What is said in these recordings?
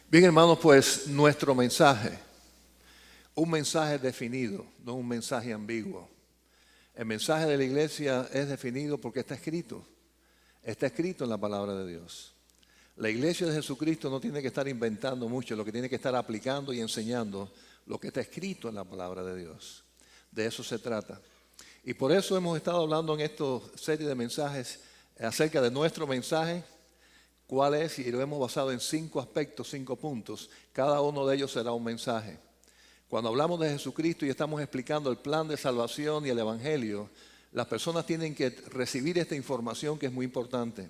Bien, hermanos, pues nuestro mensaje, un mensaje definido, no un mensaje ambiguo. El mensaje de la iglesia es definido porque está escrito en la palabra de Dios. La iglesia de Jesucristo no tiene que estar inventando mucho, lo que tiene que estar aplicando y enseñando lo que está escrito en la palabra de Dios. De eso se trata. Y por eso hemos estado hablando en esta serie de mensajes acerca de nuestro mensaje. ¿Cuál es? Y lo hemos basado en 5 aspectos, 5 puntos. Cada uno de ellos será un mensaje. Cuando hablamos de Jesucristo y estamos explicando el plan de salvación y el evangelio, las personas tienen que recibir esta información que es muy importante.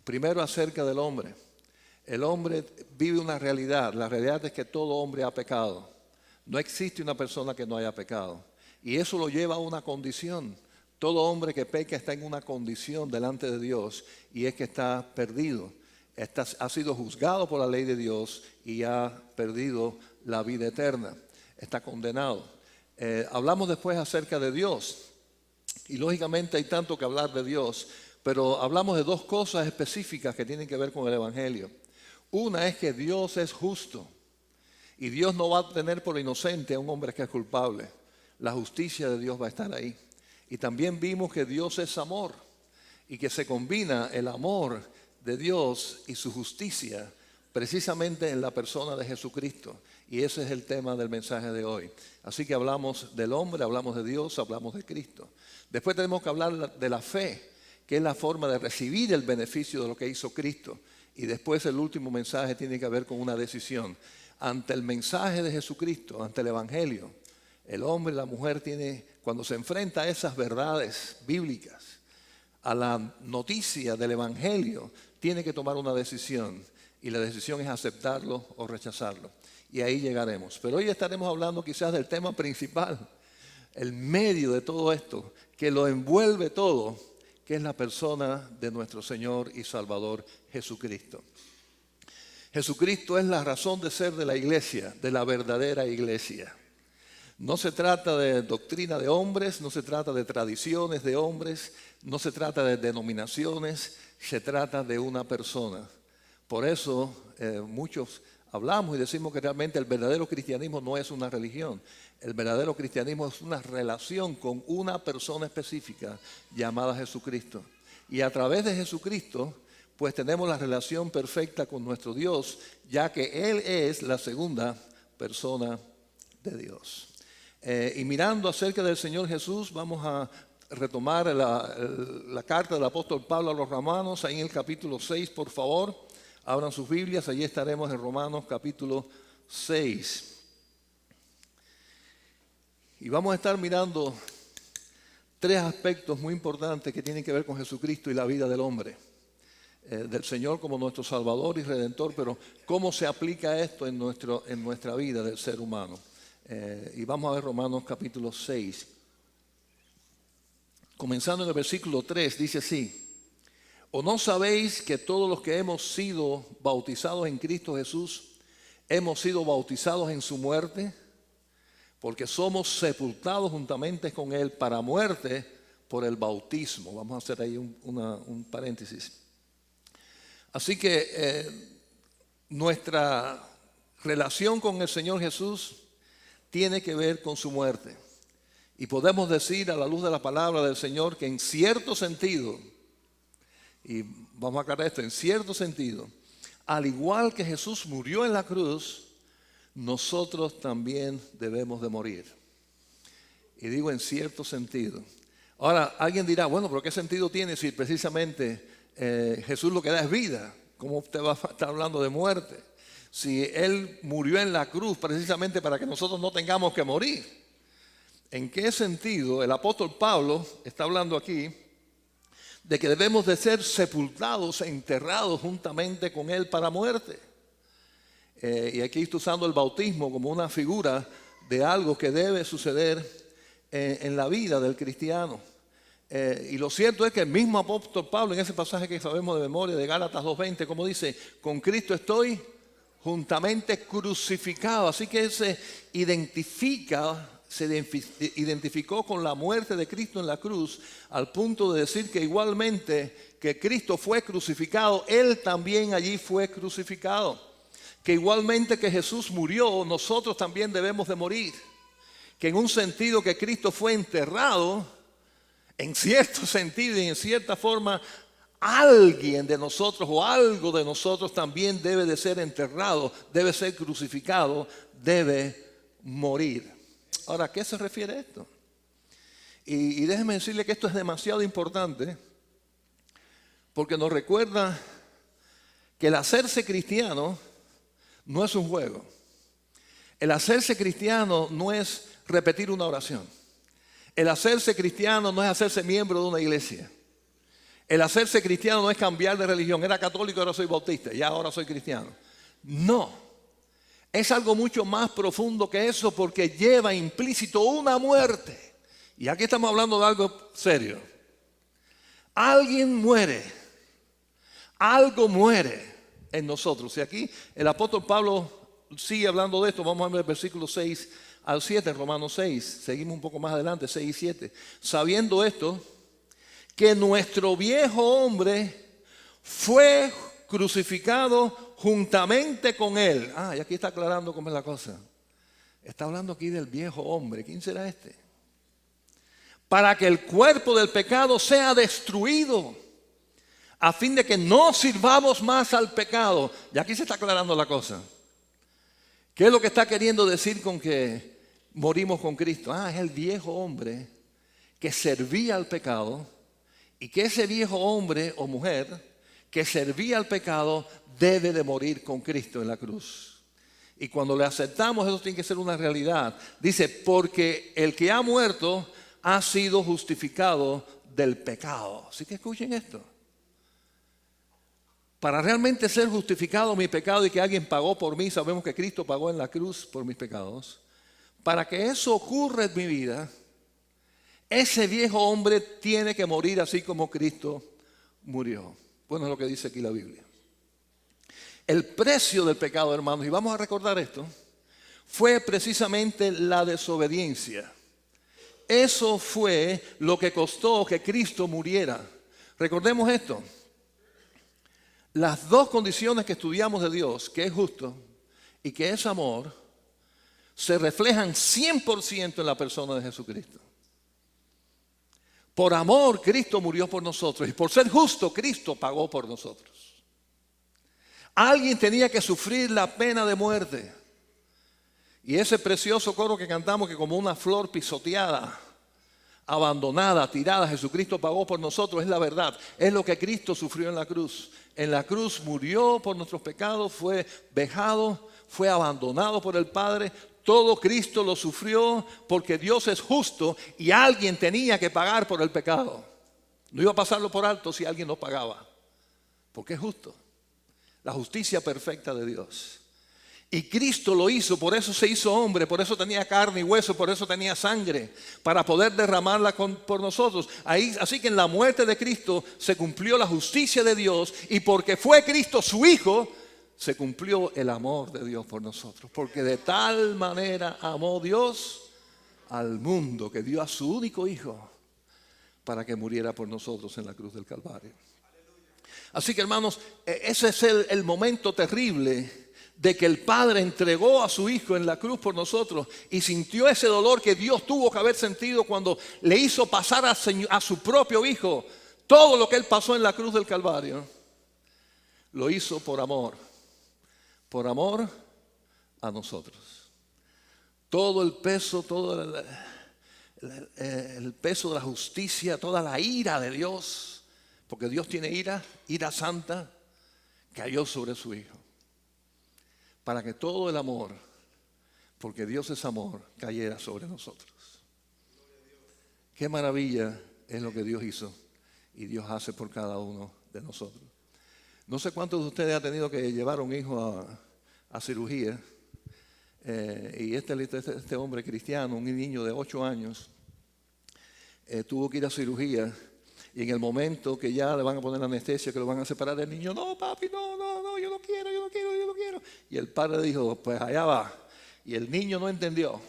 Primero, acerca del hombre. El hombre vive una realidad. La realidad es que todo hombre ha pecado. No existe una persona que no haya pecado. Y eso lo lleva a una condición. Todo hombre que peca está en una condición delante de Dios y es que está perdido. Ha sido juzgado por la ley de Dios y ha perdido la vida eterna. Está condenado. Hablamos después acerca de Dios. Y lógicamente hay tanto que hablar de Dios, pero hablamos de 2 cosas específicas que tienen que ver con el evangelio. Una es que Dios es justo y Dios no va a tener por inocente a un hombre que es culpable. La justicia de Dios va a estar ahí. Y también vimos que Dios es amor y que se combina el amor de Dios y su justicia precisamente en la persona de Jesucristo. Y ese es el tema del mensaje de hoy. Así que hablamos del hombre, hablamos de Dios, hablamos de Cristo. Después tenemos que hablar de la fe, que es la forma de recibir el beneficio de lo que hizo Cristo. Y después el último mensaje tiene que ver con una decisión. Ante el mensaje de Jesucristo, ante el evangelio, el hombre y la mujer cuando se enfrenta a esas verdades bíblicas, a la noticia del evangelio, tiene que tomar una decisión. Y la decisión es aceptarlo o rechazarlo. Y ahí llegaremos. Pero hoy estaremos hablando quizás del tema principal, el medio de todo esto, que lo envuelve todo, que es la persona de nuestro Señor y Salvador Jesucristo. Jesucristo es la razón de ser de la iglesia, de la verdadera iglesia. No se trata de doctrina de hombres, no se trata de tradiciones de hombres, no se trata de denominaciones, se trata de una persona. Por eso muchos hablamos y decimos que realmente el verdadero cristianismo no es una religión. El verdadero cristianismo es una relación con una persona específica llamada Jesucristo. Y a través de Jesucristo, pues tenemos la relación perfecta con nuestro Dios, ya que Él es la segunda persona de Dios. Y mirando acerca del Señor Jesús, vamos a retomar la carta del apóstol Pablo a los Romanos, ahí en el capítulo 6, por favor. Abran sus Biblias, allí estaremos en Romanos capítulo 6. Y vamos a estar mirando 3 aspectos muy importantes que tienen que ver con Jesucristo y la vida del hombre. Del Señor como nuestro Salvador y Redentor, pero cómo se aplica esto en nuestra vida del ser humano. Y vamos a ver Romanos capítulo 6. Comenzando en el versículo 3, dice así: ¿O no sabéis que todos los que hemos sido bautizados en Cristo Jesús, hemos sido bautizados en su muerte? Porque somos sepultados juntamente con Él para muerte por el bautismo. Vamos a hacer ahí un paréntesis. Así que nuestra relación con el Señor Jesús tiene que ver con su muerte. Y podemos decir a la luz de la palabra del Señor que en cierto sentido, y vamos a aclarar esto, en cierto sentido, al igual que Jesús murió en la cruz, nosotros también debemos de morir. Y digo en cierto sentido. Ahora, alguien dirá, bueno, pero ¿qué sentido tiene si precisamente Jesús lo que da es vida? ¿Cómo usted va a estar hablando de muerte? Si Él murió en la cruz precisamente para que nosotros no tengamos que morir. ¿En qué sentido? El apóstol Pablo está hablando aquí de que debemos de ser sepultados e enterrados juntamente con Él para muerte. Y aquí está usando el bautismo como una figura de algo que debe suceder en la vida del cristiano. Y lo cierto es que el mismo apóstol Pablo, en ese pasaje que sabemos de memoria de Gálatas 2:20, como dice, con Cristo estoy juntamente crucificado. Así que Él se identificó con la muerte de Cristo en la cruz, al punto de decir que igualmente que Cristo fue crucificado, Él también allí fue crucificado. que igualmente que Jesús murió, nosotros también debemos de morir. Que en un sentido que Cristo fue enterrado, en cierto sentido y en cierta forma, alguien de nosotros o algo de nosotros también debe de ser enterrado, debe ser crucificado, debe morir. Ahora, ¿a qué se refiere esto? Y déjeme decirle que esto es demasiado importante porque nos recuerda que el hacerse cristiano no es un juego. El hacerse cristiano no es repetir una oración. El hacerse cristiano no es hacerse miembro de una iglesia. El hacerse cristiano no es cambiar de religión. Era católico, ahora soy bautista, ya ahora soy cristiano. No. Es algo mucho más profundo que eso porque lleva implícito una muerte. Y aquí estamos hablando de algo serio. Alguien muere. Algo muere en nosotros. Y aquí el apóstol Pablo sigue hablando de esto. Vamos a ver el versículo 6 al 7 en Romanos 6. Seguimos un poco más adelante, 6 y 7. Sabiendo esto, que nuestro viejo hombre fue crucificado juntamente con él. Y aquí está aclarando cómo es la cosa. Está hablando aquí del viejo hombre. ¿Quién será este? Para que el cuerpo del pecado sea destruido, a fin de que no sirvamos más al pecado. Y aquí se está aclarando la cosa. ¿Qué es lo que está queriendo decir con que morimos con Cristo? Es el viejo hombre que servía al pecado, y que ese viejo hombre o mujer que servía al pecado debe de morir con Cristo en la cruz. Y cuando le aceptamos, eso tiene que ser una realidad. Dice, porque el que ha muerto ha sido justificado del pecado. Así que escuchen esto. Para realmente ser justificado mi pecado y que alguien pagó por mí, sabemos que Cristo pagó en la cruz por mis pecados. Para que eso ocurra en mi vida, ese viejo hombre tiene que morir así como Cristo murió. Bueno, es lo que dice aquí la Biblia. El precio del pecado, hermanos, y vamos a recordar esto, fue precisamente la desobediencia. Eso fue lo que costó que Cristo muriera. Recordemos esto. Las dos condiciones que estudiamos de Dios, que es justo y que es amor, se reflejan 100% en la persona de Jesucristo. Por amor, Cristo murió por nosotros. Y por ser justo, Cristo pagó por nosotros. Alguien tenía que sufrir la pena de muerte. Y ese precioso coro que cantamos, que como una flor pisoteada, abandonada, tirada, Jesucristo pagó por nosotros, es la verdad. Es lo que Cristo sufrió en la cruz. En la cruz murió por nuestros pecados, fue vejado, fue abandonado por el Padre. Todo Cristo lo sufrió porque Dios es justo y alguien tenía que pagar por el pecado. No iba a pasarlo por alto si alguien no pagaba, porque es justo. La justicia perfecta de Dios. Y Cristo lo hizo, por eso se hizo hombre, por eso tenía carne y hueso, por eso tenía sangre, para poder derramarla por nosotros. Así que en la muerte de Cristo se cumplió la justicia de Dios, y porque fue Cristo su Hijo, se cumplió el amor de Dios por nosotros. Porque de tal manera amó Dios al mundo, que dio a su único Hijo para que muriera por nosotros en la cruz del Calvario. Así que, hermanos, ese es el momento terrible de que el Padre entregó a su Hijo en la cruz por nosotros y sintió ese dolor que Dios tuvo que haber sentido cuando le hizo pasar a su propio Hijo todo lo que Él pasó en la cruz del Calvario. Lo hizo por amor a nosotros. Todo el peso, todo el peso de la justicia, toda la ira de Dios, porque Dios tiene ira santa, cayó sobre su Hijo. Para que todo el amor, porque Dios es amor, cayera sobre nosotros. Qué maravilla es lo que Dios hizo y Dios hace por cada uno de nosotros. No sé cuántos de ustedes han tenido que llevar a un hijo a cirugía. Y este hombre cristiano, un niño de 8 años, tuvo que ir a cirugía. Y en el momento que ya le van a poner la anestesia, que lo van a separar del niño, no, papi, no, yo no quiero. Y el padre dijo, pues allá va. Y el niño no entendió.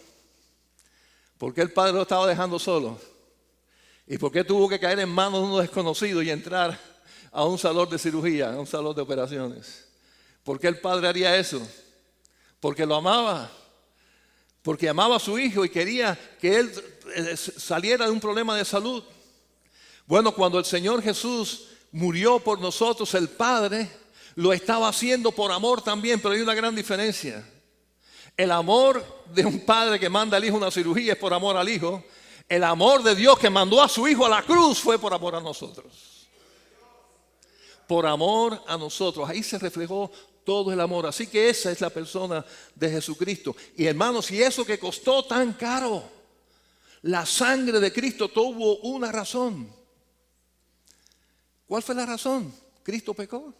¿Por qué el padre lo estaba dejando solo? ¿Y por qué tuvo que caer en manos de unos desconocidos y entrar a un salón de cirugía, a un salón de operaciones? ¿Por qué el padre haría eso? Porque lo amaba. Porque amaba a su hijo y quería que él saliera de un problema de salud. Bueno, cuando el Señor Jesús murió por nosotros, el Padre lo estaba haciendo por amor también, pero hay una gran diferencia. El amor de un padre que manda al hijo a una cirugía es por amor al hijo. El amor de Dios que mandó a su hijo a la cruz fue por amor a nosotros. Por amor a nosotros. Ahí se reflejó todo el amor. Así que esa es la persona de Jesucristo. Y hermanos, y eso que costó tan caro, la sangre de Cristo tuvo una razón. ¿Cuál fue la razón? Cristo pecó.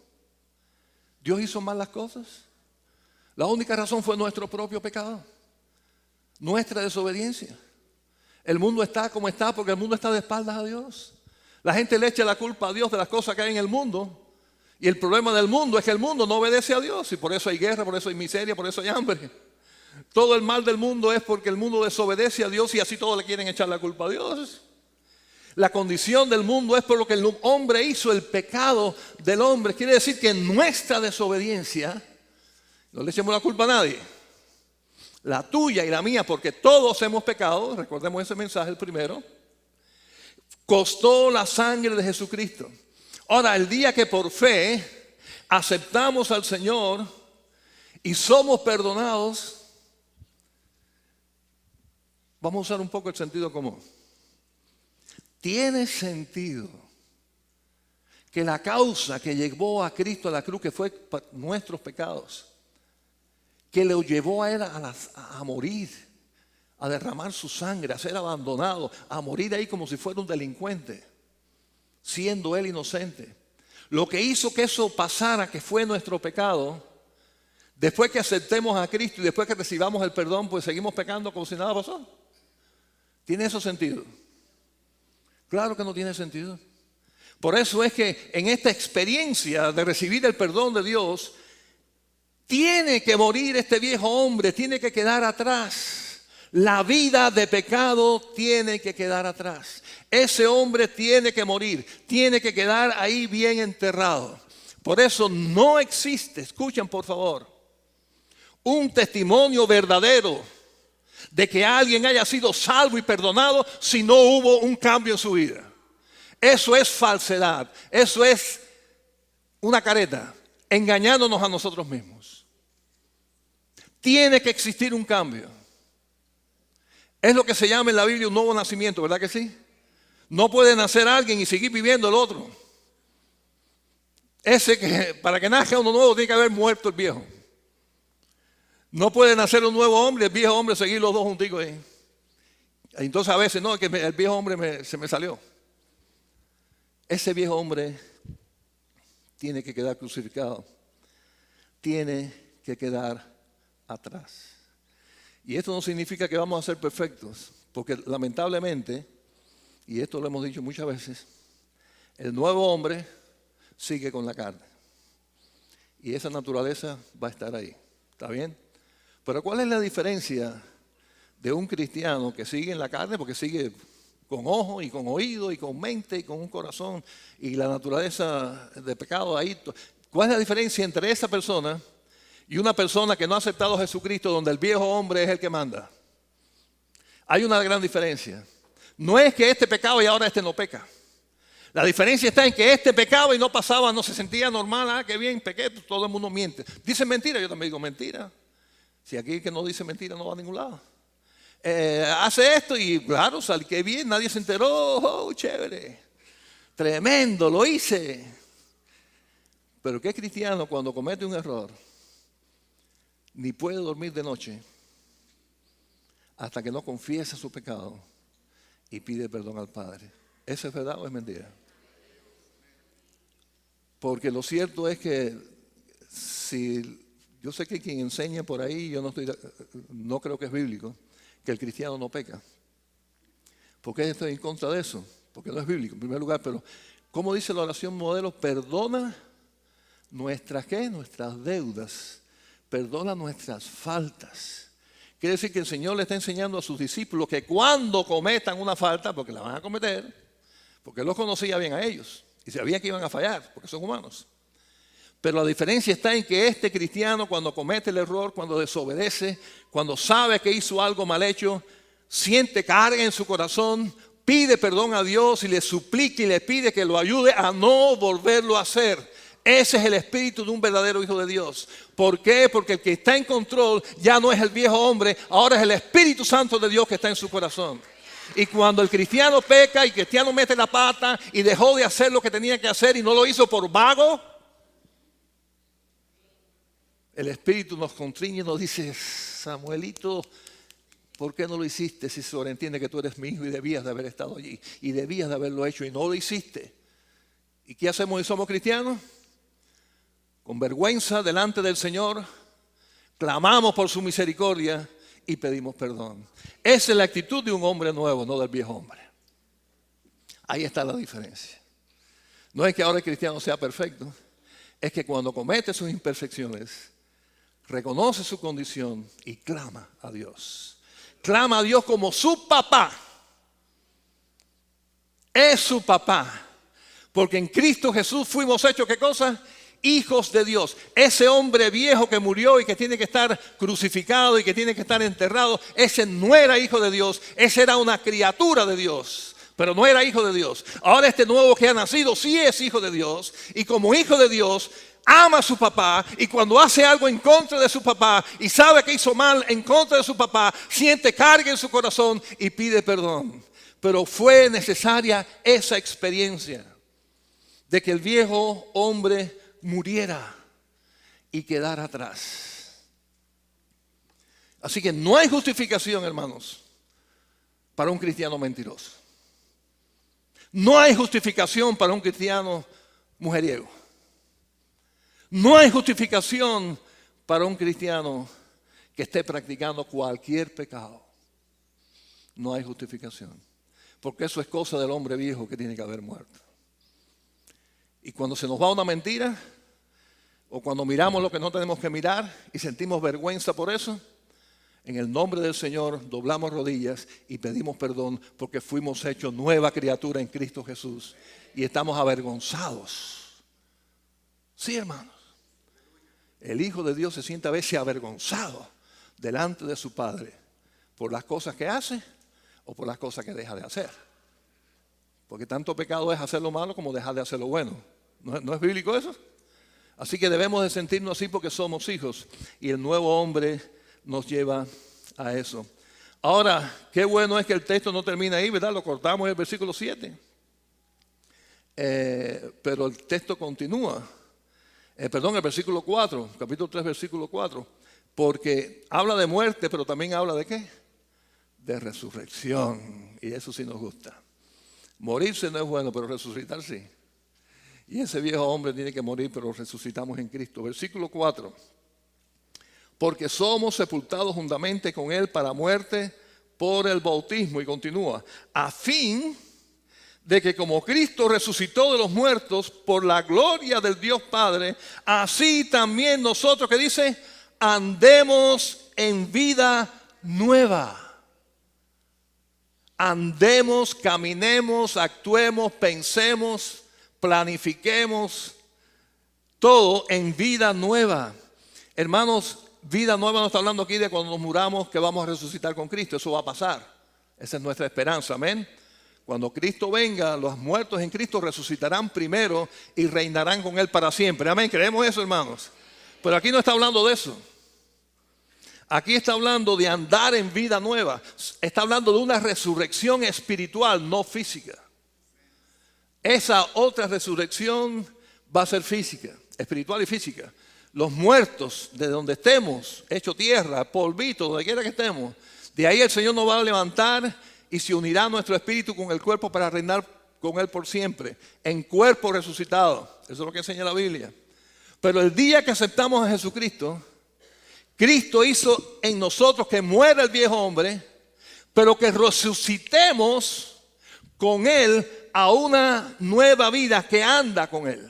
Dios hizo mal las cosas. La única razón fue nuestro propio pecado, nuestra desobediencia. El mundo está como está porque el mundo está de espaldas a Dios. La gente le echa la culpa a Dios de las cosas que hay en el mundo. Y el problema del mundo es que el mundo no obedece a Dios. Y por eso hay guerra, por eso hay miseria, por eso hay hambre. Todo el mal del mundo es porque el mundo desobedece a Dios y así todos le quieren echar la culpa a Dios. La condición del mundo es por lo que el hombre hizo, el pecado del hombre. Quiere decir que nuestra desobediencia, no le echemos la culpa a nadie, la tuya y la mía, porque todos hemos pecado, recordemos ese mensaje el primero, costó la sangre de Jesucristo. Ahora, el día que por fe aceptamos al Señor y somos perdonados, vamos a usar un poco el sentido común. Tiene sentido que la causa que llevó a Cristo a la cruz, que fue nuestros pecados, que lo llevó a él a morir, a derramar su sangre, a ser abandonado, a morir ahí como si fuera un delincuente, siendo él inocente. Lo que hizo que eso pasara, que fue nuestro pecado, después que aceptemos a Cristo y después que recibamos el perdón, pues seguimos pecando como si nada pasó. ¿Tiene eso sentido? Claro que no tiene sentido. Por eso es que en esta experiencia de recibir el perdón de Dios, tiene que morir este viejo hombre, tiene que quedar atrás. La vida de pecado tiene que quedar atrás. Ese hombre tiene que morir, tiene que quedar ahí bien enterrado. Por eso no existe, escuchen por favor, un testimonio verdadero de que alguien haya sido salvo y perdonado si no hubo un cambio en su vida. Eso es falsedad, eso es una careta, engañándonos a nosotros mismos. Tiene que existir un cambio. Es lo que se llama en la Biblia un nuevo nacimiento, ¿verdad que sí? No puede nacer alguien y seguir viviendo el otro. Para que nazca uno nuevo tiene que haber muerto el viejo. No puede nacer un nuevo hombre y el viejo hombre seguir los dos junticos ahí. Entonces a veces no, que el viejo hombre se me salió. Ese viejo hombre tiene que quedar crucificado. Tiene que quedar atrás. Y esto no significa que vamos a ser perfectos, porque lamentablemente, y esto lo hemos dicho muchas veces, el nuevo hombre sigue con la carne. Y esa naturaleza va a estar ahí. ¿Está bien? Pero ¿cuál es la diferencia de un cristiano que sigue en la carne? Porque sigue con ojo y con oído y con mente y con un corazón y la naturaleza de pecado ahí. ¿Cuál es la diferencia entre esa persona y una persona que no ha aceptado a Jesucristo, donde el viejo hombre es el que manda? Hay una gran diferencia. No es que este pecaba y ahora este no peca. La diferencia está en que este pecaba y no pasaba, no se sentía normal. Qué bien, pequé, pues todo el mundo miente. Dice mentira, yo también digo mentira. Si aquí el que no dice mentira no va a ningún lado. Hace esto y claro, salí que bien, nadie se enteró. Oh, chévere, tremendo, lo hice. Pero ¿qué cristiano cuando comete un error ni puede dormir de noche hasta que no confiesa su pecado y pide perdón al Padre? ¿Eso es verdad o es mentira? Porque lo cierto es que si yo sé que quien enseña por ahí, yo no creo que es bíblico, que el cristiano no peca. ¿Por qué estoy en contra de eso? Porque no es bíblico en primer lugar, pero ¿cómo dice la oración modelo? Perdona nuestras ¿qué? Nuestras deudas, perdona nuestras faltas. Quiere decir que el Señor le está enseñando a sus discípulos que cuando cometan una falta, porque la van a cometer, porque Él los conocía bien a ellos y sabía que iban a fallar, porque son humanos, Pero la diferencia está en que este cristiano, cuando comete el error, cuando desobedece, cuando sabe que hizo algo mal hecho, siente carga en su corazón, pide perdón a Dios y le suplica y le pide que lo ayude a no volverlo a hacer. Ese es el espíritu de un verdadero hijo de Dios. ¿Por qué? Porque el que está en control ya no es el viejo hombre, ahora es el Espíritu Santo de Dios que está en su corazón. Y cuando el cristiano peca y el cristiano mete la pata y dejó de hacer lo que tenía que hacer y no lo hizo por vago, el Espíritu nos constriñe y nos dice: Samuelito, ¿por qué no lo hiciste si sobreentiende que tú eres mi hijo y debías de haber estado allí? Y debías de haberlo hecho y no lo hiciste. ¿Y qué hacemos si somos cristianos? Con vergüenza delante del Señor, clamamos por su misericordia y pedimos perdón. Esa es la actitud de un hombre nuevo, no del viejo hombre. Ahí está la diferencia. No es que ahora el cristiano sea perfecto, es que cuando comete sus imperfecciones, reconoce su condición y clama a Dios. Clama a Dios como su papá. Es su papá. Porque en Cristo Jesús fuimos hechos, ¿qué cosa? Hijos de Dios. Ese hombre viejo que murió y que tiene que estar crucificado y que tiene que estar enterrado, ese no era hijo de Dios, ese era una criatura de Dios, pero no era hijo de Dios. Ahora este nuevo que ha nacido sí es hijo de Dios, y como hijo de Dios ama a su papá, y cuando hace algo en contra de su papá y sabe que hizo mal en contra de su papá, siente carga en su corazón y pide perdón. Pero fue necesaria esa experiencia de que el viejo hombre muriera y quedara atrás. Así que no hay justificación, hermanos, para un cristiano mentiroso. No hay justificación para un cristiano mujeriego. No hay justificación para un cristiano que esté practicando cualquier pecado. No hay justificación, porque eso es cosa del hombre viejo que tiene que haber muerto. Y cuando se nos va una mentira, o cuando miramos lo que no tenemos que mirar y sentimos vergüenza por eso, en el nombre del Señor doblamos rodillas y pedimos perdón, porque fuimos hechos nueva criatura en Cristo Jesús y estamos avergonzados. Sí, hermanos. El Hijo de Dios se siente a veces avergonzado delante de su Padre por las cosas que hace o por las cosas que deja de hacer. Porque tanto pecado es hacer lo malo como dejar de hacer lo bueno. ¿No es bíblico eso? Así que debemos de sentirnos así porque somos hijos. Y el nuevo hombre nos lleva a eso. Ahora, qué bueno es que el texto no termina ahí, ¿verdad? Lo cortamos en el versículo 7. Pero el texto continúa. El versículo 4, capítulo 3, versículo 4. Porque habla de muerte, pero también habla de ¿qué? De resurrección. Y eso sí nos gusta. Morirse no es bueno, pero resucitar sí. Y ese viejo hombre tiene que morir, pero resucitamos en Cristo. Versículo 4. Porque somos sepultados juntamente con Él para muerte por el bautismo. Y continúa. A fin de que como Cristo resucitó de los muertos por la gloria del Dios Padre, así también nosotros, que dice, andemos en vida nueva. Andemos, caminemos, actuemos, pensemos, planifiquemos, todo en vida nueva. Hermanos, vida nueva no está hablando aquí de cuando nos muramos que vamos a resucitar con Cristo. Eso va a pasar. Esa es nuestra esperanza, amén. Cuando Cristo venga, los muertos en Cristo resucitarán primero y reinarán con Él para siempre. Amén, creemos eso, hermanos. Pero aquí no está hablando de eso. Aquí está hablando de andar en vida nueva. Está hablando de una resurrección espiritual, no física. Esa otra resurrección va a ser física, espiritual y física. Los muertos, de donde estemos, hecho tierra, polvito, donde quiera que estemos, de ahí el Señor nos va a levantar y se unirá nuestro espíritu con el cuerpo para reinar con Él por siempre, en cuerpo resucitado. Eso es lo que enseña la Biblia. Pero el día que aceptamos a Jesucristo, Cristo hizo en nosotros que muera el viejo hombre, pero que resucitemos con Él a una nueva vida que anda con Él,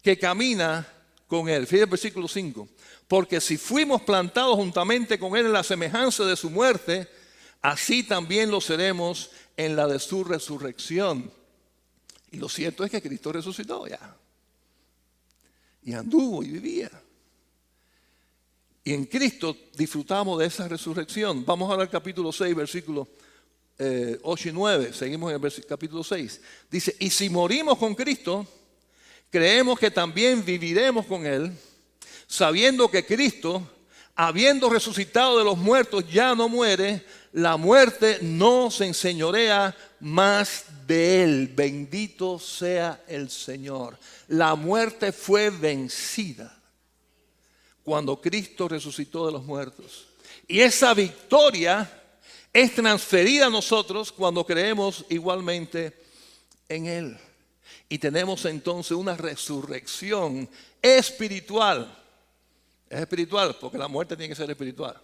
que camina con Él. Fíjate el versículo 5. Porque si fuimos plantados juntamente con Él en la semejanza de su muerte, así también lo seremos en la de su resurrección. Y lo cierto es que Cristo resucitó ya. y anduvo y vivía. Y en Cristo disfrutamos de esa resurrección. Vamos ahora al capítulo 6, versículos 8 y 9. Seguimos en el capítulo 6. Dice, y si morimos con Cristo, creemos que también viviremos con Él, sabiendo que Cristo, habiendo resucitado de los muertos, ya no muere, la muerte no se enseñorea más de Él. Bendito sea el Señor. La muerte fue vencida cuando Cristo resucitó de los muertos. Y esa victoria es transferida a nosotros cuando creemos igualmente en Él. Y tenemos entonces una resurrección espiritual. Es espiritual porque la muerte tiene que ser espiritual.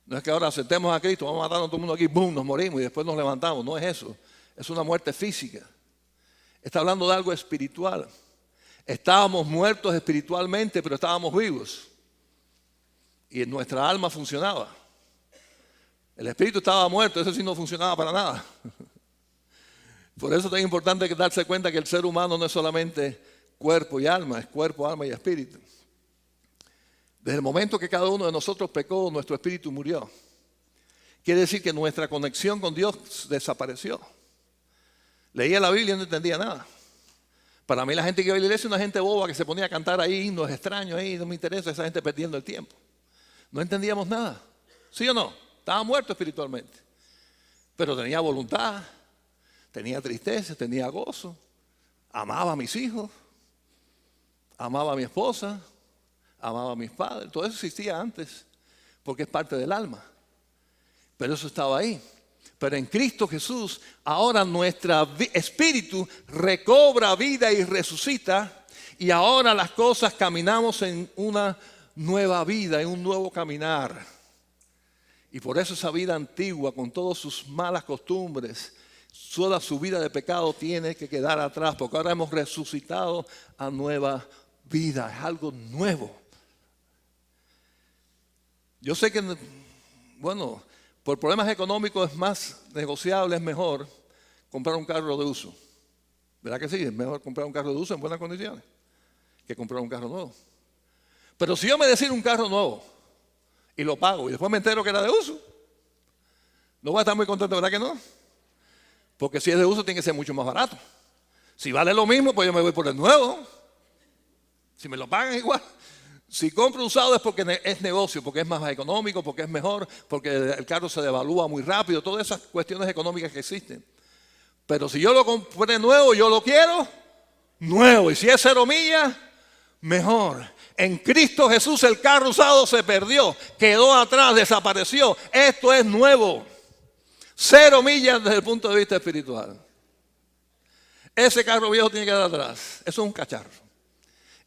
No es que ahora aceptemos a Cristo, vamos a matar a todo el mundo aquí, boom, nos morimos y después nos levantamos. No es eso. Es una muerte física. Está hablando de algo espiritual. Estábamos muertos espiritualmente, pero estábamos vivos. Y nuestra alma funcionaba. El espíritu estaba muerto, eso sí no funcionaba para nada. Por eso es tan importante darse cuenta que el ser humano no es solamente cuerpo y alma, es cuerpo, alma y espíritu. Desde el momento que cada uno de nosotros pecó, nuestro espíritu murió. Quiere decir que nuestra conexión con Dios desapareció. Leía la Biblia y no entendía nada. Para mí la gente que iba a la iglesia es una gente boba que se ponía a cantar ahí himnos extraños ahí, no me interesa esa gente perdiendo el tiempo. No entendíamos nada. ¿Sí o no? Estaba muerto espiritualmente. Pero tenía voluntad, tenía tristeza, tenía gozo. Amaba a mis hijos, amaba a mi esposa, amaba a mis padres. Todo eso existía antes porque es parte del alma. Pero eso estaba ahí. Pero en Cristo Jesús, ahora nuestro espíritu recobra vida y resucita. Y ahora las cosas caminamos en una nueva vida, en un nuevo caminar. Y por eso esa vida antigua, con todas sus malas costumbres, toda su vida de pecado tiene que quedar atrás. Porque ahora hemos resucitado a nueva vida. Es algo nuevo. Yo sé que, bueno, por problemas económicos es más negociable, es mejor comprar un carro de uso. ¿Verdad que sí? Es mejor comprar un carro de uso en buenas condiciones que comprar un carro nuevo. Pero si yo me decido un carro nuevo y lo pago y después me entero que era de uso, no voy a estar muy contento, ¿verdad que no? Porque si es de uso tiene que ser mucho más barato. Si vale lo mismo, pues yo me voy por el nuevo. Si me lo pagan igual. Si compro usado es porque es negocio, porque es más económico, porque es mejor, porque el carro se devalúa muy rápido, todas esas cuestiones económicas que existen. Pero si yo lo compré nuevo, yo lo quiero nuevo. Y si es 0 millas, mejor. En Cristo Jesús el carro usado se perdió, quedó atrás, desapareció. Esto es nuevo. 0 millas desde el punto de vista espiritual. Ese carro viejo tiene que quedar atrás. Eso es un cacharro.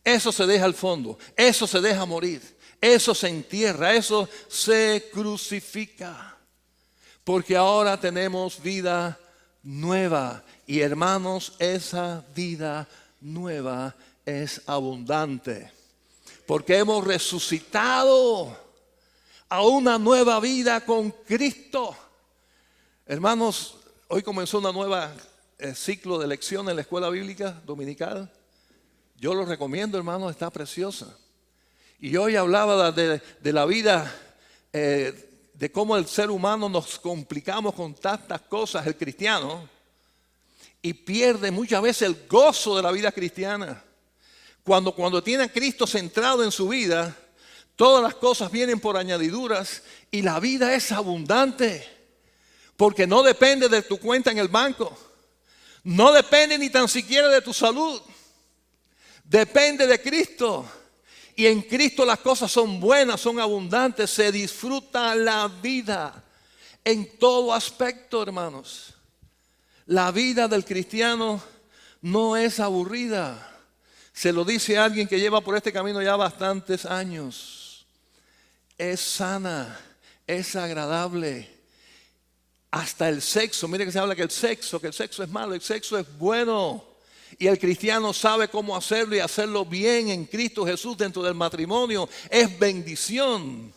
Eso se deja al fondo, eso se deja morir, eso se entierra, eso se crucifica. Porque ahora tenemos vida nueva. Y hermanos, esa vida nueva es abundante. Porque hemos resucitado a una nueva vida con Cristo. Hermanos, hoy comenzó una nueva ciclo de lección en la escuela bíblica dominical. Yo lo recomiendo, hermano, está preciosa. Y hoy hablaba de la vida, de cómo el ser humano nos complicamos con tantas cosas, el cristiano, y pierde muchas veces el gozo de la vida cristiana. Cuando tiene a Cristo centrado en su vida, todas las cosas vienen por añadiduras y la vida es abundante. Porque no depende de tu cuenta en el banco, no depende ni tan siquiera de tu salud. Depende de Cristo. Y en Cristo las cosas son buenas, son abundantes. Se disfruta la vida en todo aspecto, hermanos. La vida del cristiano no es aburrida. Se lo dice alguien que lleva por este camino ya bastantes años. Es sana, es agradable. Hasta el sexo. Mire que se habla que el sexo es malo, el sexo es bueno. Y el cristiano sabe cómo hacerlo y hacerlo bien en Cristo Jesús dentro del matrimonio. Es bendición.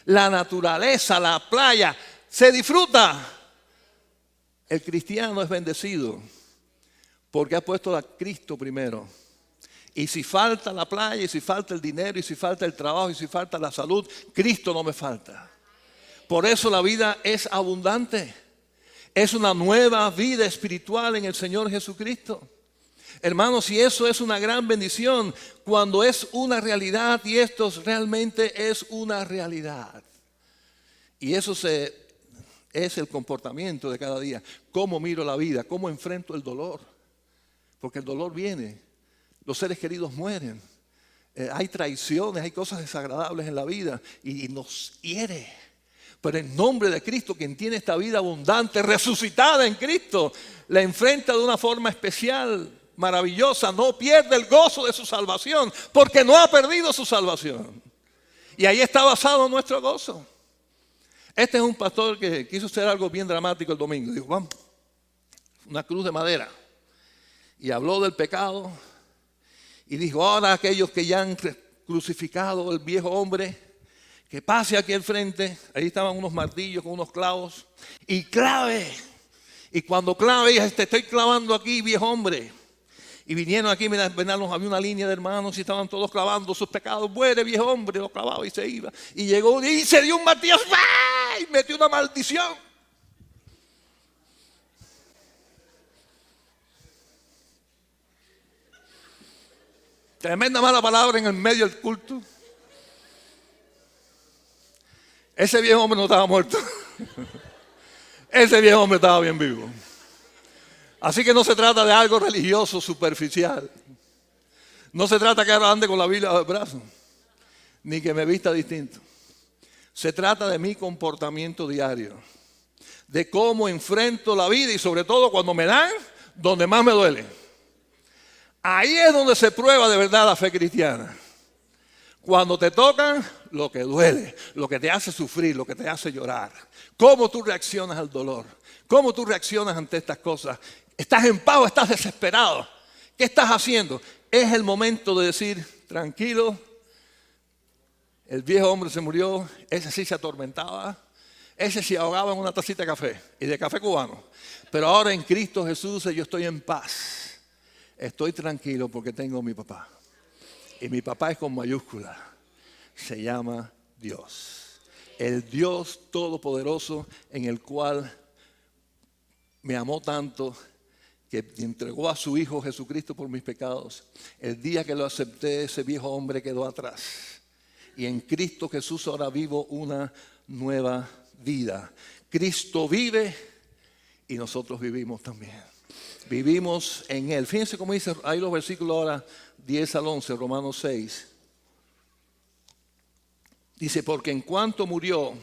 La naturaleza, la playa, se disfruta. El cristiano es bendecido porque ha puesto a Cristo primero. Y si falta la playa, y si falta el dinero, y si falta el trabajo, y si falta la salud, Cristo no me falta. Por eso la vida es abundante. Es una nueva vida espiritual en el Señor Jesucristo. Hermanos, y eso es una gran bendición cuando es una realidad, y esto realmente es una realidad. Y eso es el comportamiento de cada día. Cómo miro la vida, cómo enfrento el dolor. Porque el dolor viene, los seres queridos mueren, hay traiciones, hay cosas desagradables en la vida y nos hiere. Pero en nombre de Cristo, quien tiene esta vida abundante, resucitada en Cristo, la enfrenta de una forma especial, maravillosa. No pierde el gozo de su salvación, porque no ha perdido su salvación. Y ahí está basado nuestro gozo. Este es un pastor que quiso hacer algo bien dramático el domingo. Dijo, vamos, una cruz de madera. Y habló del pecado. Y dijo, ahora aquellos que ya han crucificado el viejo hombre, que pase aquí al frente. Ahí estaban unos martillos con unos clavos. Y clave. Y cuando clave, dije, te estoy clavando aquí, viejo hombre. Y vinieron aquí, había una línea de hermanos y estaban todos clavando sus pecados. Muere, viejo hombre, lo clavaba y se iba. Y llegó y se dio un martillazo y metió una maldición. Tremenda mala palabra en el medio del culto. Ese viejo hombre no estaba muerto. Ese viejo hombre estaba bien vivo. Así que no se trata de algo religioso superficial. No se trata que ahora ande con la Biblia bajo el brazo, ni que me vista distinto. Se trata de mi comportamiento diario, de cómo enfrento la vida y sobre todo cuando me dan, donde más me duele. Ahí es donde se prueba de verdad la fe cristiana. Cuando te tocan, lo que duele, lo que te hace sufrir, lo que te hace llorar. Cómo tú reaccionas al dolor, cómo tú reaccionas ante estas cosas. ¿Estás en paz o estás desesperado? ¿Qué estás haciendo? Es el momento de decir, tranquilo, el viejo hombre se murió, ese sí se atormentaba, ese se ahogaba en una tacita de café, y de café cubano. Pero ahora en Cristo Jesús yo estoy en paz, estoy tranquilo porque tengo a mi papá. Y mi papá es con mayúscula, se llama Dios. El Dios todopoderoso en el cual me amó tanto que entregó a su Hijo Jesucristo por mis pecados. El día que lo acepté, ese viejo hombre quedó atrás. Y en Cristo Jesús ahora vivo una nueva vida. Cristo vive y nosotros vivimos también. Vivimos en Él. Fíjense cómo dice, ahí los versículos ahora 10 al 11, Romanos 6. Dice, porque en cuanto murió,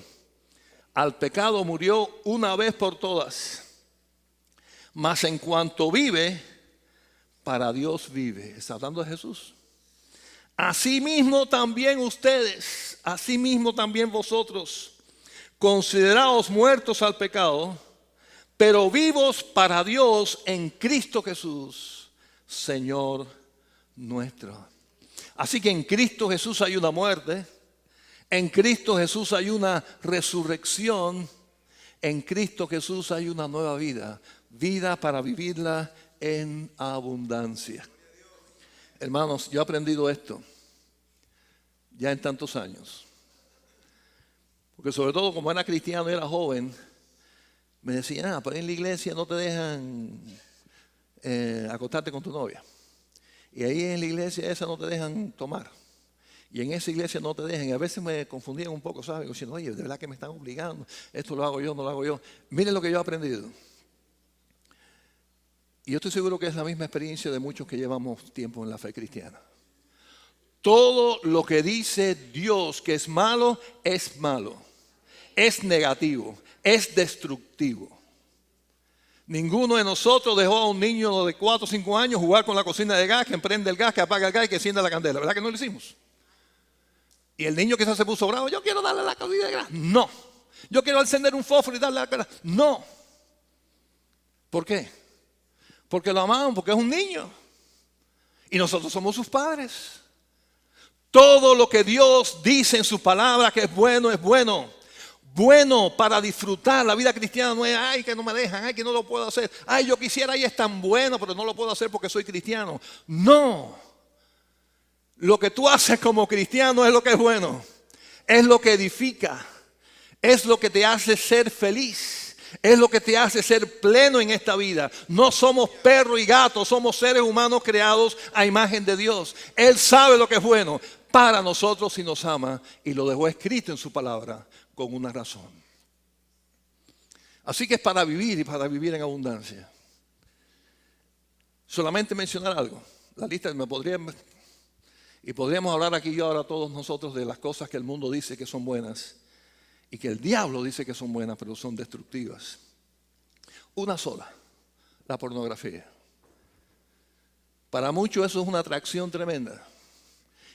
al pecado murió una vez por todas. Mas en cuanto vive, para Dios vive. Está hablando de Jesús. Asimismo también ustedes, asimismo también vosotros, consideraos muertos al pecado, pero vivos para Dios en Cristo Jesús, Señor nuestro. Así que en Cristo Jesús hay una muerte, en Cristo Jesús hay una resurrección, en Cristo Jesús hay una nueva vida. Vida para vivirla en abundancia. Hermanos, yo he aprendido esto ya en tantos años. Porque sobre todo como era cristiano y era joven, me decían, pero en la iglesia no te dejan acostarte con tu novia. Y ahí en la iglesia esa no te dejan tomar. Y en esa iglesia no te dejan. Y a veces me confundían un poco, ¿sabes? Diciendo, oye, de verdad que me están obligando. Esto lo hago yo, no lo hago yo. Miren lo que yo he aprendido. Y yo estoy seguro que es la misma experiencia de muchos que llevamos tiempo en la fe cristiana. Todo lo que dice Dios que es malo, es negativo, es destructivo. Ninguno de nosotros dejó a un niño de 4 o 5 años jugar con la cocina de gas, que emprende el gas, que apaga el gas y que encienda la candela. ¿Verdad que no lo hicimos? Y el niño quizás se puso bravo, yo quiero darle la cocina de gas. No. Yo quiero encender un fósforo y darle la cara. No. ¿Por qué? Porque lo amamos, porque es un niño. Y nosotros somos sus padres. Todo lo que Dios dice en su palabra que es bueno, es bueno. Bueno para disfrutar. La vida cristiana no es, ay, que no me dejan, ay, que no lo puedo hacer. Ay, yo quisiera y es tan bueno, pero no lo puedo hacer porque soy cristiano. No. Lo que tú haces como cristiano es lo que es bueno. Es lo que edifica. Es lo que te hace ser feliz. Es lo que te hace ser pleno en esta vida. No somos perro y gato, somos seres humanos creados a imagen de Dios. Él sabe lo que es bueno para nosotros y nos ama, y lo dejó escrito en su palabra con una razón. Así que es para vivir y para vivir en abundancia. Solamente mencionar algo. La lista podríamos hablar aquí y ahora todos nosotros de las cosas que el mundo dice que son buenas y que el diablo dice que son buenas, pero son destructivas. Una sola, la pornografía. Para muchos eso es una atracción tremenda.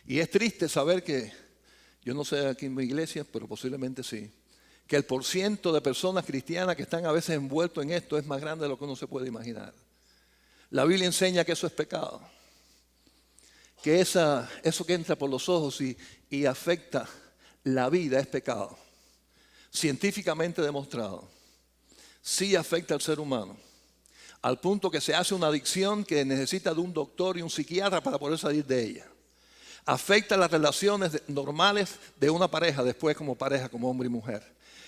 Y es triste saber que, yo no sé aquí en mi iglesia, pero posiblemente sí, que el porciento de personas cristianas que están a veces envueltos en esto es más grande de lo que uno se puede imaginar. La Biblia enseña que eso es pecado. Que eso que entra por los ojos y afecta la vida es pecado. Científicamente demostrado. Sí afecta al ser humano. Al punto que se hace una adicción que necesita de un doctor y un psiquiatra para poder salir de ella. Afecta las relaciones normales de una pareja, después como pareja, como hombre y mujer.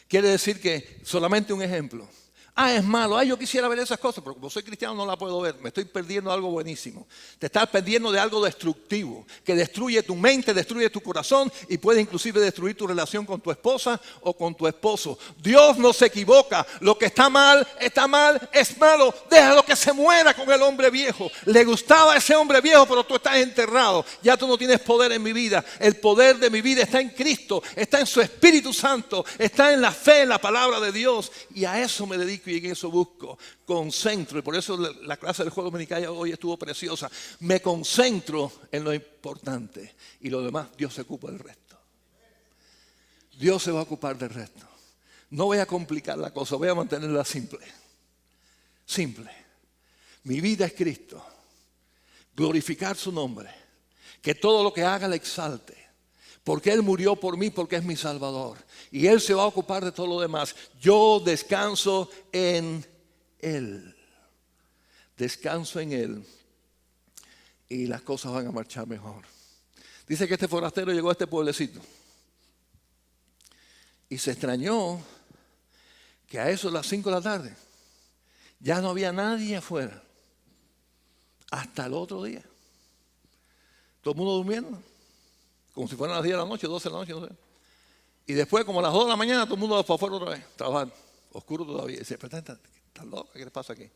Quiere decir que, solamente un ejemplo. Es malo, yo quisiera ver esas cosas, pero como soy cristiano no la puedo ver. Me estoy perdiendo algo buenísimo. Te estás perdiendo de algo destructivo, que destruye tu mente, destruye tu corazón y puede inclusive destruir tu relación con tu esposa o con tu esposo. Dios no se equivoca. Lo que está mal, es malo. Déjalo que se muera con el hombre viejo. Le gustaba ese hombre viejo, pero tú estás enterrado. Ya tú no tienes poder en mi vida. El poder de mi vida está en Cristo, está en su Espíritu Santo, está en la fe, en la palabra de Dios. Y a eso me dedico. Y en eso busco, concentro, y por eso la clase del juego dominical hoy estuvo preciosa. Me concentro en lo importante y lo demás Dios se ocupa del resto. Dios se va a ocupar del resto. No voy a complicar la cosa, voy a mantenerla simple. Simple. Mi vida es Cristo. Glorificar su nombre. Que todo lo que haga le exalte. Porque Él murió por mí, porque es mi Salvador. Y Él se va a ocupar de todo lo demás. Yo descanso en Él. Descanso en Él. Y las cosas van a marchar mejor. Dice que este forastero llegó a este pueblecito. Y se extrañó que a eso de las 5 de la tarde ya no había nadie afuera. Hasta el otro día. Todo el mundo durmiendo. Como si fueran las 10 de la noche, 12 de la noche, no sé. Y después, como a las 2 de la mañana, todo el mundo para afuera otra vez, trabajar, oscuro todavía. Y dice, pero ¿estás loca? ¿Qué le pasa aquí?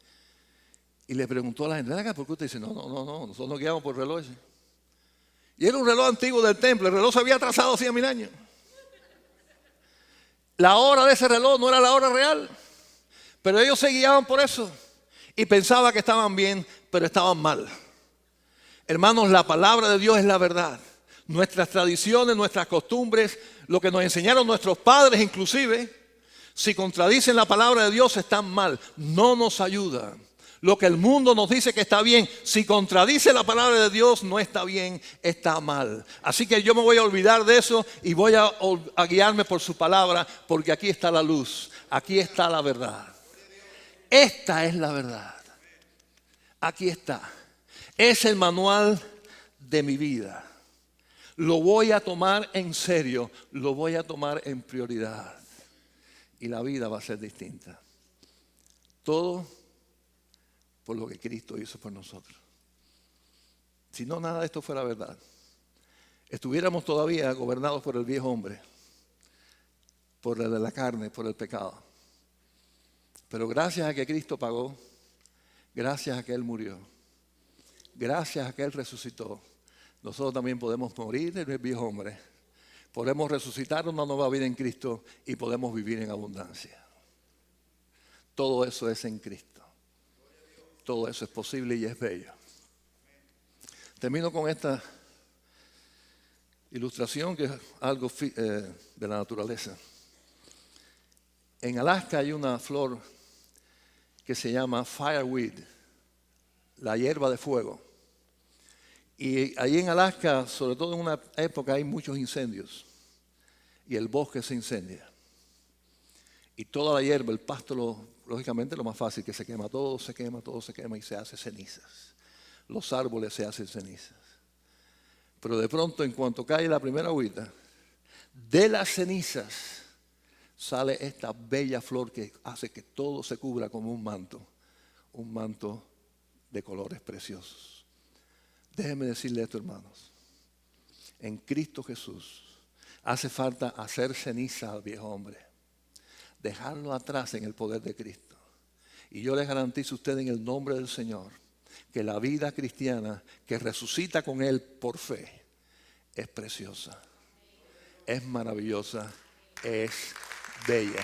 Y le preguntó a la gente, ¿por qué usted dice? No, nosotros nos guiamos por reloj ese. Y era un reloj antiguo del templo, el reloj se había atrasado hacía 1000 años. La hora de ese reloj no era la hora real, pero ellos se guiaban por eso. Y pensaban que estaban bien, pero estaban mal. Hermanos, la palabra de Dios es la verdad. Nuestras tradiciones, nuestras costumbres, lo que nos enseñaron nuestros padres inclusive, si contradicen la palabra de Dios están mal, no nos ayudan. Lo que el mundo nos dice que está bien, si contradice la palabra de Dios no está bien, está mal. Así que yo me voy a olvidar de eso y voy a guiarme por su palabra, porque aquí está la luz, aquí está la verdad. Esta es la verdad. Aquí está. Es el manual de mi vida. Lo voy a tomar en serio, lo voy a tomar en prioridad. Y la vida va a ser distinta. Todo por lo que Cristo hizo por nosotros. Si no, nada de esto fuera verdad. Estuviéramos todavía gobernados por el viejo hombre, por el de la carne, por el pecado. Pero gracias a que Cristo pagó, gracias a que Él murió, gracias a que Él resucitó, nosotros también podemos morir en el viejo hombre, podemos resucitar una nueva vida en Cristo y podemos vivir en abundancia. Todo eso es en Cristo. Todo eso es posible y es bello. Termino con esta ilustración que es algo de la naturaleza. En Alaska hay una flor que se llama fireweed, la hierba de fuego. Y ahí en Alaska, sobre todo en una época, hay muchos incendios. Y el bosque se incendia. Y toda la hierba, el pasto, lógicamente lo más fácil que se quema. Todo se quema y se hace cenizas. Los árboles se hacen cenizas. Pero de pronto, en cuanto cae la primera agüita, de las cenizas sale esta bella flor que hace que todo se cubra como un manto de colores preciosos. Déjenme decirle esto, hermanos. En Cristo Jesús hace falta hacer ceniza al viejo hombre, dejarlo atrás en el poder de Cristo. Y yo les garantizo a ustedes en el nombre del Señor que la vida cristiana que resucita con Él por fe es preciosa, es maravillosa, es bella.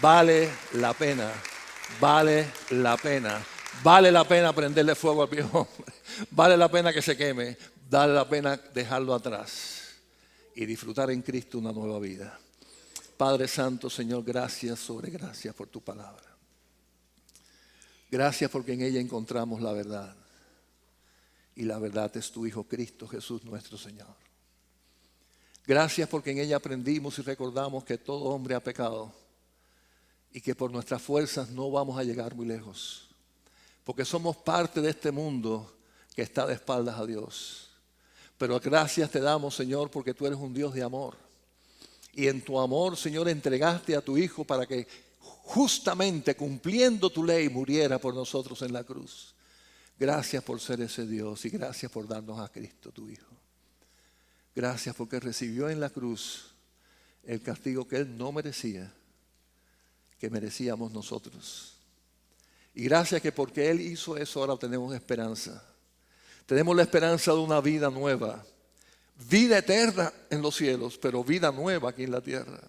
Vale la pena, vale la pena, vale la pena prenderle fuego al viejo hombre, vale la pena que se queme, vale la pena dejarlo atrás y disfrutar en Cristo una nueva vida. Padre Santo, Señor, gracias sobre gracias por tu palabra. Gracias porque en ella encontramos la verdad. Y la verdad es tu Hijo Cristo Jesús nuestro Señor. Gracias porque en ella aprendimos y recordamos que todo hombre ha pecado y que por nuestras fuerzas no vamos a llegar muy lejos. Porque somos parte de este mundo que está de espaldas a Dios. Pero gracias te damos, Señor, porque tú eres un Dios de amor. Y en tu amor, Señor, entregaste a tu Hijo para que justamente cumpliendo tu ley muriera por nosotros en la cruz. Gracias por ser ese Dios y gracias por darnos a Cristo, tu Hijo. Gracias porque recibió en la cruz el castigo que Él no merecía, que merecíamos nosotros. Y gracias que porque Él hizo eso ahora tenemos esperanza. Tenemos la esperanza de una vida nueva. Vida eterna en los cielos, pero vida nueva aquí en la tierra.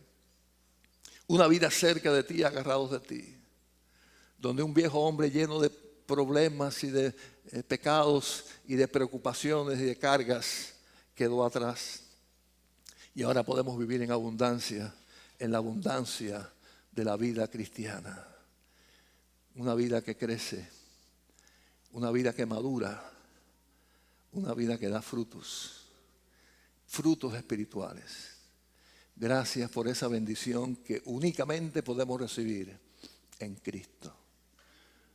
Una vida cerca de ti, agarrados de ti. Donde un viejo hombre lleno de problemas y de pecados y de preocupaciones y de cargas quedó atrás. Y ahora podemos vivir en abundancia, en la abundancia de la vida cristiana. Una vida que crece, una vida que madura, una vida que da frutos espirituales. Gracias por esa bendición que únicamente podemos recibir en Cristo.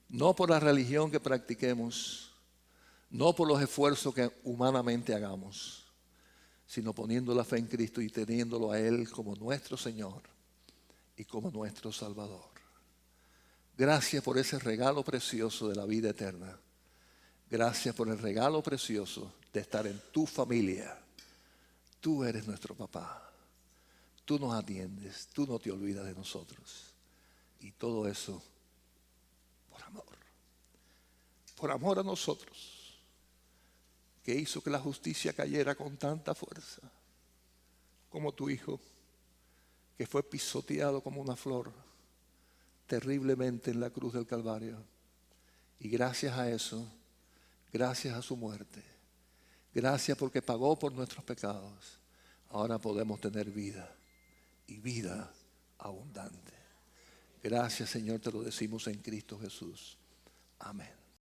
No por la religión que practiquemos, no por los esfuerzos que humanamente hagamos, sino poniendo la fe en Cristo y teniéndolo a Él como nuestro Señor y como nuestro Salvador. Gracias por ese regalo precioso de la vida eterna. Gracias por el regalo precioso de estar en tu familia. Tú eres nuestro papá. Tú nos atiendes, tú no te olvidas de nosotros. Y todo eso por amor. Por amor a nosotros, que hizo que la justicia cayera con tanta fuerza, como tu Hijo, que fue pisoteado como una flor, terriblemente en la cruz del Calvario. Y gracias a eso, gracias a su muerte, gracias porque pagó por nuestros pecados, ahora podemos tener vida. Y vida abundante. Gracias, Señor, te lo decimos en Cristo Jesús. Amén.